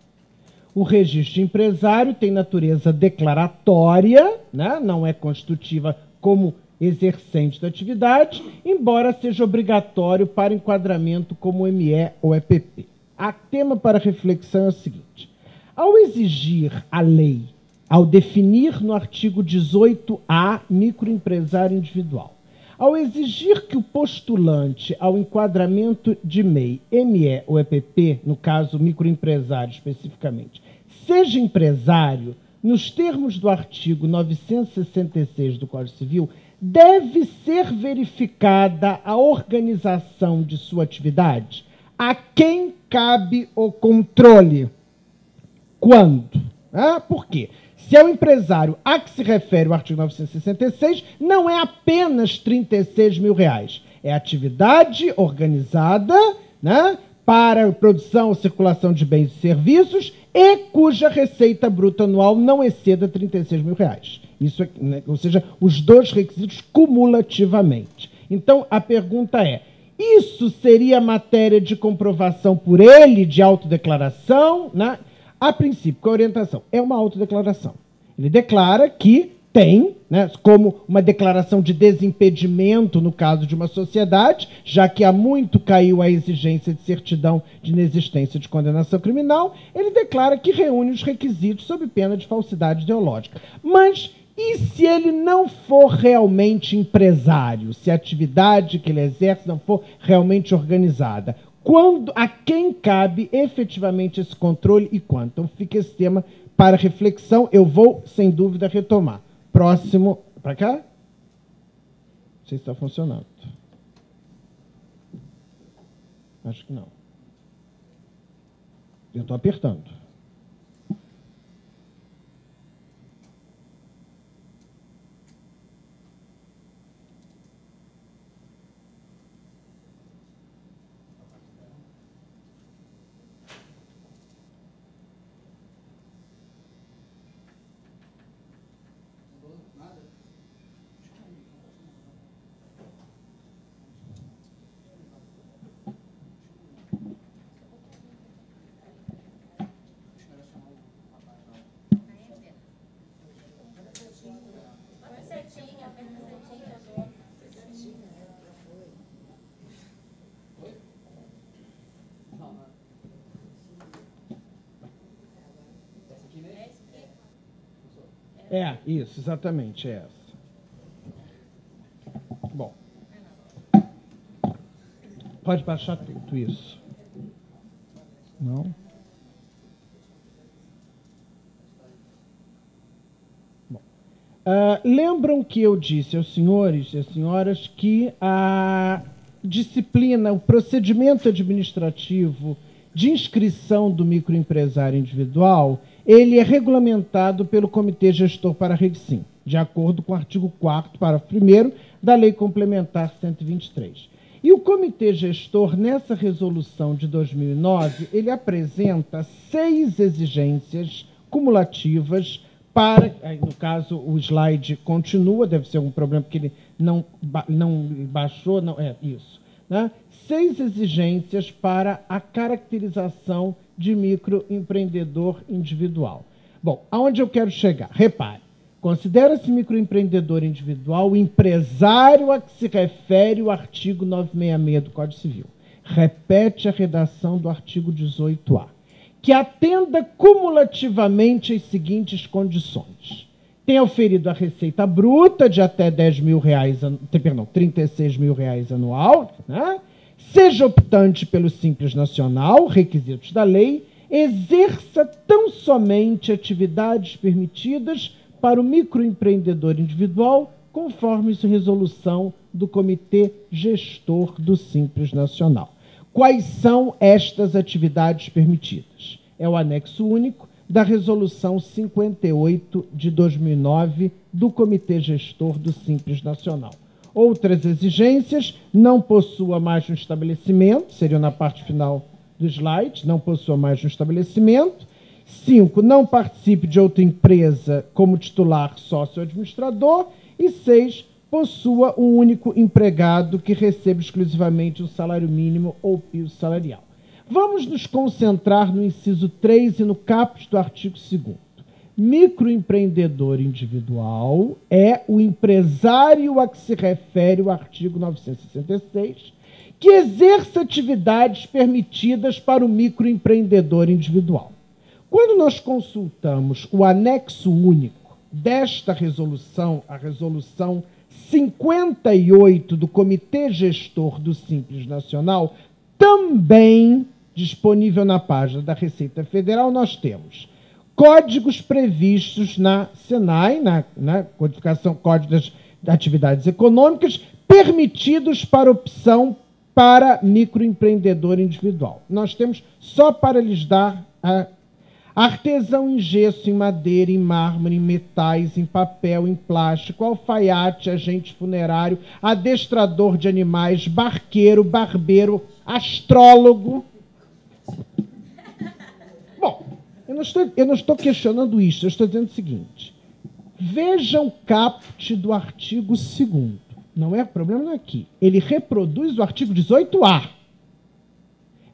O registro de empresário tem natureza declaratória, né? Não é constitutiva como exercente da atividade, embora seja obrigatório para enquadramento como ME ou EPP. A tema para reflexão é o seguinte. Ao exigir a lei, ao definir no artigo 18A microempresário individual, Ao exigir que o postulante ao enquadramento de MEI, ME ou EPP, no caso microempresário especificamente, seja empresário, nos termos do artigo 966 do Código Civil, deve ser verificada a organização de sua atividade. A quem cabe o controle? Quando? Por quê? Se é o empresário a que se refere o artigo 966, não é apenas R$36 mil. É atividade organizada, né, para produção ou circulação de bens e serviços e cuja receita bruta anual não exceda R$36 mil. Isso é, né, ou seja, os dois requisitos cumulativamente. Então, a pergunta é, isso seria matéria de comprovação por ele, de autodeclaração, né? A princípio, com a orientação, é uma autodeclaração. Ele declara que tem, né, como uma declaração de desimpedimento no caso de uma sociedade, já que há muito caiu a exigência de certidão de inexistência de condenação criminal, ele declara que reúne os requisitos sob pena de falsidade ideológica. Mas e se ele não for realmente empresário, se a atividade que ele exerce não for realmente organizada? A quem cabe efetivamente esse controle e quando? Então fica esse tema para reflexão. Eu vou, sem dúvida, retomar. Próximo. Para cá? Não sei se está funcionando. Acho que não. Eu estou apertando. Isso, exatamente, é essa. Bom. Pode baixar tudo isso. Não? Bom. Lembram que eu disse aos senhores e às senhoras que a disciplina, o procedimento administrativo de inscrição do microempresário individual, ele é regulamentado pelo Comitê Gestor para a REGSIM, de acordo com o artigo 4º, parágrafo 1º da Lei Complementar 123. E o Comitê Gestor, nessa resolução de 2009, ele apresenta 6 exigências cumulativas para, no caso, o slide continua, deve ser algum problema porque ele não baixou, não, isso, né? 6 exigências para a caracterização de microempreendedor individual. Bom, aonde eu quero chegar? Repare, considera-se microempreendedor individual o empresário a que se refere o artigo 966 do Código Civil. Repete a redação do artigo 18A. Que atenda cumulativamente as seguintes condições. Tenha oferido a receita bruta de até R$36 mil anual, né? Seja optante pelo Simples Nacional, requisitos da lei, exerça tão somente atividades permitidas para o microempreendedor individual, conforme resolução do Comitê Gestor do Simples Nacional. Quais são estas atividades permitidas? É o anexo único da Resolução 58 de 2009 do Comitê Gestor do Simples Nacional. Outras exigências, não possua mais um estabelecimento, seriam na parte final do slide, não possua mais um estabelecimento. 5, não participe de outra empresa como titular, sócio ou administrador. E 6, possua um único empregado que receba exclusivamente o salário mínimo ou piso salarial. Vamos nos concentrar no inciso 3 e no caput do artigo 2º. Microempreendedor individual é o empresário a que se refere o artigo 966, que exerce atividades permitidas para o microempreendedor individual. Quando nós consultamos o anexo único desta resolução, a resolução 58 do Comitê Gestor do Simples Nacional, também disponível na página da Receita Federal, nós temos códigos previstos na SENAI, na Codificação Código das Atividades Econômicas, permitidos para opção para microempreendedor individual. Nós temos, só para lhes dar artesão em gesso, em madeira, em mármore, em metais, em papel, em plástico, alfaiate, agente funerário, adestrador de animais, barqueiro, barbeiro, astrólogo. Bom, eu não estou questionando isso, eu estou dizendo o seguinte. Vejam o caput do artigo 2º. Não é, o problema não é aqui. Ele reproduz o artigo 18A.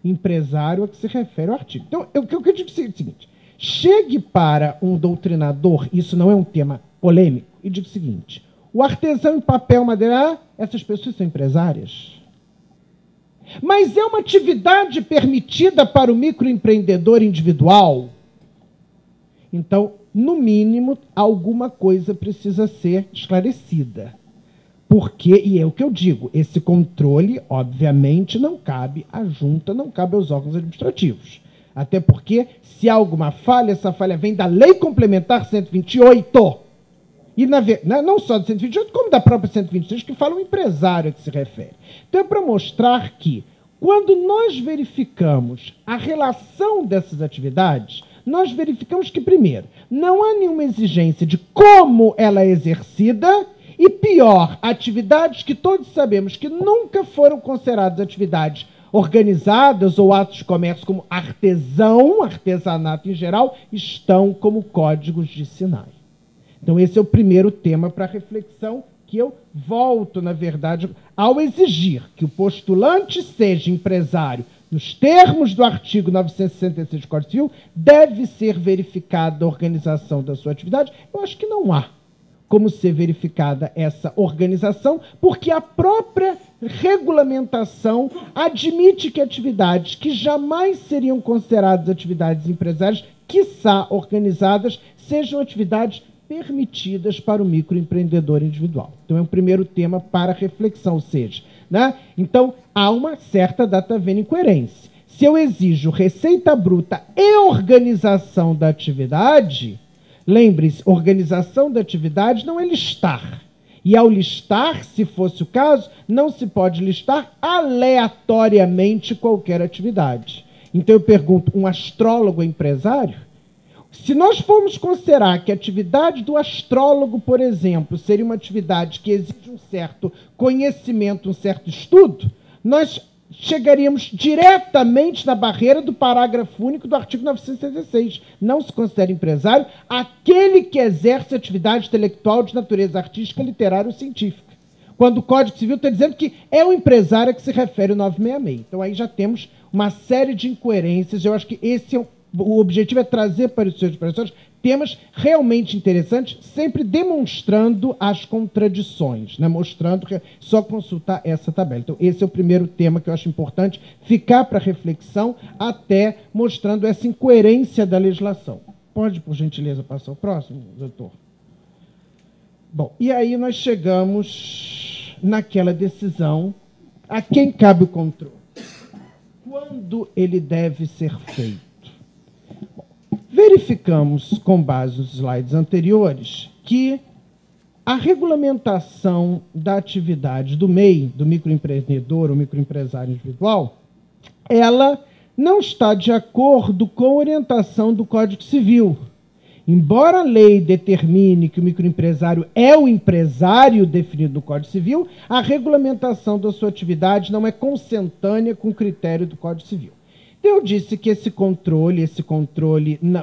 Empresário a que se refere o artigo. Então, o que eu digo é o seguinte. Chegue para um doutrinador, isso não é um tema polêmico, e diga o seguinte. O artesão em papel, madeira, essas pessoas são empresárias. Mas é uma atividade permitida para o microempreendedor individual? Então, no mínimo, alguma coisa precisa ser esclarecida. Porque, e é o que eu digo, esse controle, obviamente, não cabe à junta, não cabe aos órgãos administrativos. Até porque, se há alguma falha, essa falha vem da Lei Complementar 128. E não só do 128, como da própria 123, que fala o empresário a que se refere. Então, é para mostrar que, quando nós verificamos a relação dessas atividades, nós verificamos que, primeiro, não há nenhuma exigência de como ela é exercida, e pior, atividades que todos sabemos que nunca foram consideradas atividades organizadas ou atos de comércio como artesanato em geral, estão como códigos de SENAI. Então esse é o primeiro tema para reflexão, que eu volto, na verdade, ao exigir que o postulante seja empresário nos termos do artigo 966 do Código Civil, deve ser verificada a organização da sua atividade. Eu acho que não há como ser verificada essa organização, porque a própria regulamentação admite que atividades que jamais seriam consideradas atividades empresárias, quiçá organizadas, sejam atividades permitidas para o microempreendedor individual. Então é um primeiro tema para reflexão, ou seja, então há uma certa data vênia incoerência. Se eu exijo receita bruta e organização da atividade, lembre-se, organização da atividade não é listar. E ao listar, se fosse o caso, não se pode listar aleatoriamente qualquer atividade. Então eu pergunto, um astrólogo é empresário? Se nós formos considerar que a atividade do astrólogo, por exemplo, seria uma atividade que exige um certo conhecimento, um certo estudo, nós chegaríamos diretamente na barreira do parágrafo único do artigo 966. Não se considera empresário aquele que exerce atividade intelectual de natureza artística, literária ou científica. Quando o Código Civil está dizendo que é o empresário a que se refere o 966. Então aí já temos uma série de incoerências. Eu acho que esse é o objetivo é trazer para os seus professores temas realmente interessantes, sempre demonstrando as contradições, mostrando que é só consultar essa tabela. Então, esse é o primeiro tema que eu acho importante ficar para reflexão, até mostrando essa incoerência da legislação. Pode, por gentileza, passar o próximo, doutor? Bom, e aí nós chegamos naquela decisão a quem cabe o controle. Quando ele deve ser feito? Verificamos, com base nos slides anteriores, que a regulamentação da atividade do MEI, do microempreendedor ou microempresário individual, ela não está de acordo com a orientação do Código Civil. Embora a lei determine que o microempresário é o empresário definido no Código Civil, a regulamentação da sua atividade não é consentânea com o critério do Código Civil. Eu disse que esse controle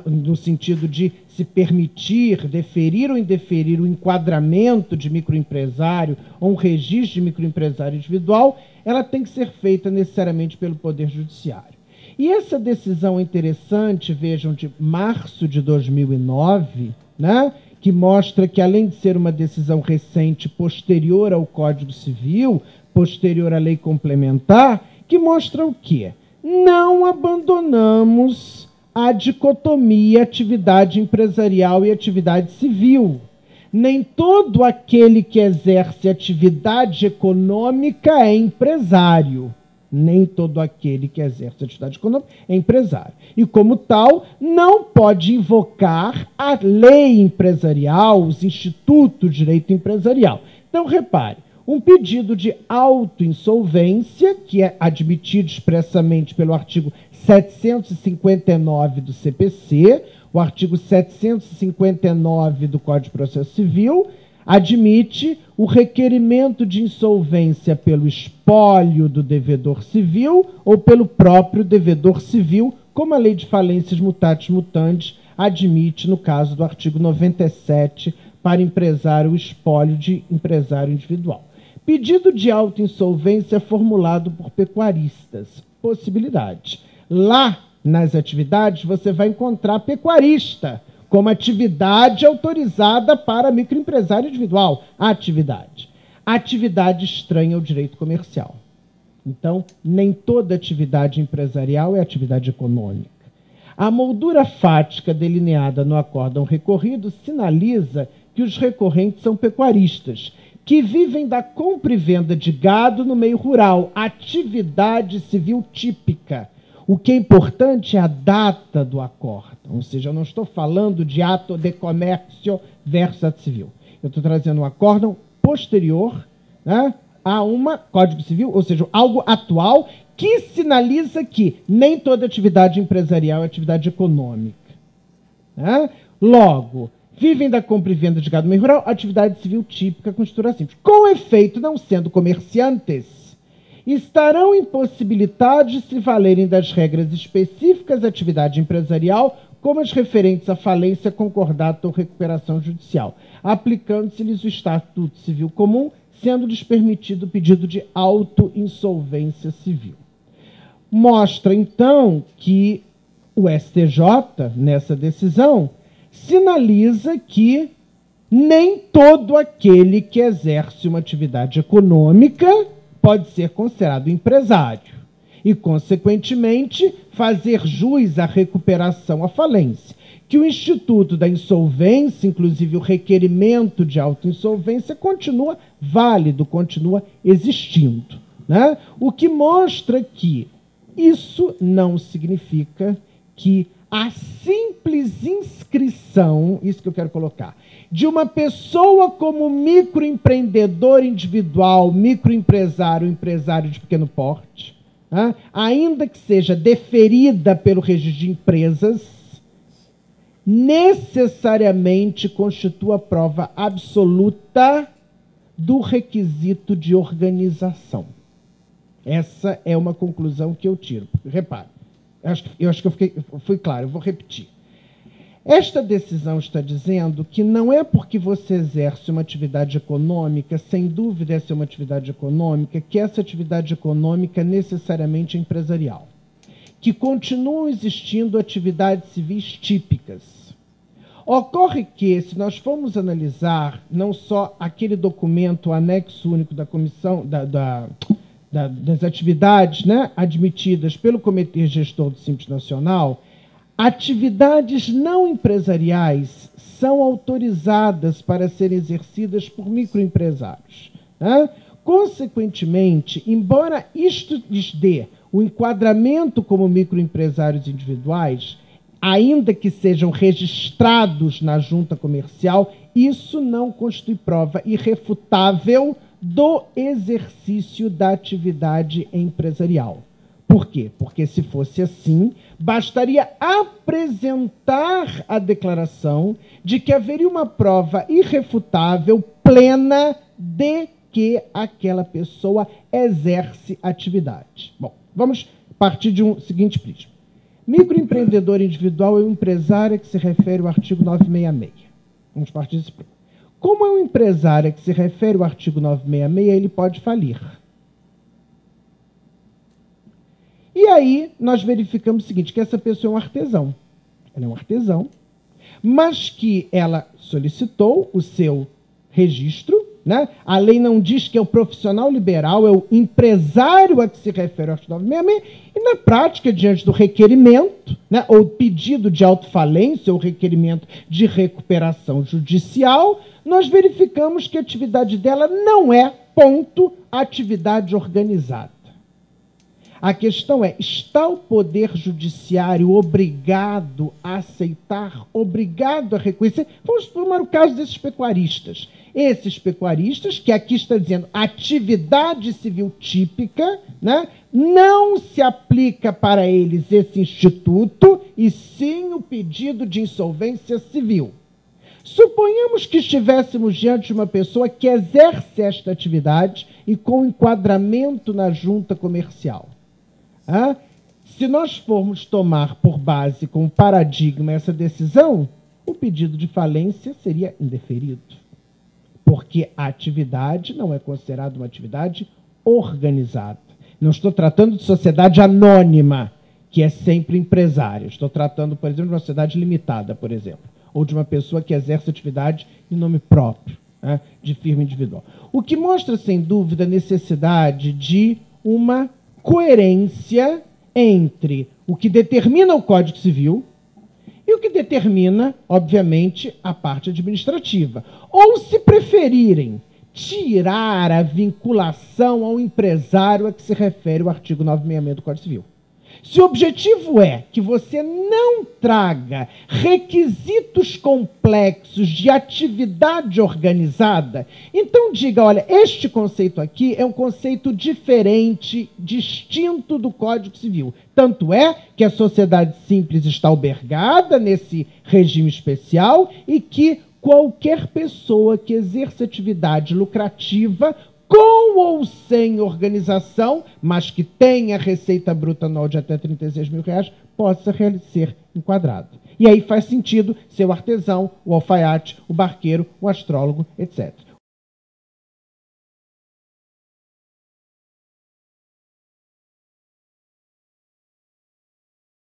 no sentido de se permitir, deferir ou indeferir o enquadramento de microempresário ou um registro de microempresário individual, ela tem que ser feita necessariamente pelo Poder Judiciário. E essa decisão interessante, vejam, de março de 2009, que mostra que, além de ser uma decisão recente, posterior ao Código Civil, posterior à lei complementar, que mostra o quê? Não abandonamos a dicotomia atividade empresarial e atividade civil. Nem todo aquele que exerce atividade econômica é empresário. Nem todo aquele que exerce atividade econômica é empresário. E, como tal, não pode invocar a lei empresarial, os institutos de direito empresarial. Então, repare, um pedido de autoinsolvência, que é admitido expressamente pelo artigo 759 do CPC, o artigo 759 do Código de Processo Civil, admite o requerimento de insolvência pelo espólio do devedor civil ou pelo próprio devedor civil, como a Lei de Falências Mutatis Mutandis admite no caso do artigo 97 para empresário o espólio de empresário individual. Pedido de autoinsolvência formulado por pecuaristas. Possibilidade. Lá, nas atividades, você vai encontrar pecuarista como atividade autorizada para microempresário individual. Atividade. Atividade estranha ao direito comercial. Então, nem toda atividade empresarial é atividade econômica. A moldura fática delineada no acórdão recorrido sinaliza que os recorrentes são pecuaristas, que vivem da compra e venda de gado no meio rural, atividade civil típica. O que é importante é a data do acórdão, ou seja, eu não estou falando de ato de comércio versus ato civil. Eu estou trazendo um acórdão posterior, né, a uma Código Civil, ou seja, algo atual que sinaliza que nem toda atividade empresarial é atividade econômica. Né? Logo, vivem da compra e venda de gado no meio rural, atividade civil típica com estrutura simples. Com efeito, não sendo comerciantes, estarão impossibilitados de se valerem das regras específicas da atividade empresarial, como as referentes à falência, concordata ou recuperação judicial, aplicando-se-lhes o Estatuto Civil Comum, sendo-lhes permitido o pedido de autoinsolvência civil. Mostra, então, que o STJ, nessa decisão, sinaliza que nem todo aquele que exerce uma atividade econômica pode ser considerado empresário e, consequentemente, fazer jus à recuperação à falência. Que o Instituto da Insolvência, inclusive o requerimento de autoinsolvência, continua válido, continua existindo. Né? O que mostra que isso não significa que a simples inscrição, isso que eu quero colocar, de uma pessoa como microempreendedor individual, microempresário, empresário de pequeno porte, né, ainda que seja deferida pelo registro de empresas, necessariamente constitua prova absoluta do requisito de organização. Essa é uma conclusão que eu tiro. Repare, eu acho que eu fui claro, eu vou repetir. Esta decisão está dizendo que não é porque você exerce uma atividade econômica, sem dúvida essa é uma atividade econômica, que essa atividade econômica necessariamente é empresarial. Que continuam existindo atividades civis típicas. Ocorre que, se nós formos analisar não só aquele documento, o anexo único da comissão, das atividades, né, admitidas pelo Comitê Gestor do Simples Nacional, atividades não empresariais são autorizadas para serem exercidas por microempresários. Né? Consequentemente, embora isto lhes dê o enquadramento como microempresários individuais, ainda que sejam registrados na junta comercial, isso não constitui prova irrefutável do exercício da atividade empresarial. Por quê? Porque, se fosse assim, bastaria apresentar a declaração de que haveria uma prova irrefutável, plena, de que aquela pessoa exerce atividade. Bom, vamos partir de um seguinte prisma. Microempreendedor individual é um empresário a que se refere o artigo 966. Vamos partir desse prisma. Como é um empresário a que se refere o artigo 966, ele pode falir. E aí, nós verificamos o seguinte, que essa pessoa é um artesão. Ela é um artesão, mas que ela solicitou o seu registro, né? A lei não diz que é o profissional liberal, é o empresário a que se refere o artigo 966, e na prática, diante do requerimento, né, ou pedido de autofalência, ou requerimento de recuperação judicial, nós verificamos que a atividade dela não é, ponto, atividade organizada. A questão é, está o Poder Judiciário obrigado a aceitar, obrigado a reconhecer? Vamos tomar o caso desses pecuaristas. Esses pecuaristas, que aqui está dizendo atividade civil típica, né, não se aplica para eles esse instituto, e sim o pedido de insolvência civil. Suponhamos que estivéssemos diante de uma pessoa que exerce esta atividade e com enquadramento na junta comercial. Se nós formos tomar por base, como paradigma, essa decisão, o pedido de falência seria indeferido, porque a atividade não é considerada uma atividade organizada. Não estou tratando de sociedade anônima, que é sempre empresária. Estou tratando, por exemplo, de uma sociedade limitada, por exemplo, ou de uma pessoa que exerce atividade em nome próprio, de firma individual. O que mostra, sem dúvida, a necessidade de uma coerência entre o que determina o Código Civil e o que determina, obviamente, a parte administrativa. Ou, se preferirem, tirar a vinculação ao empresário a que se refere o artigo 966 do Código Civil. Se o objetivo é que você não traga requisitos complexos de atividade organizada, então diga, olha, este conceito aqui é um conceito diferente, distinto do Código Civil. Tanto é que a sociedade simples está albergada nesse regime especial e que qualquer pessoa que exerça atividade lucrativa com ou sem organização, mas que tenha receita bruta anual de até R$36 mil, possa ser enquadrado. E aí faz sentido ser o artesão, o alfaiate, o barqueiro, o astrólogo, etc.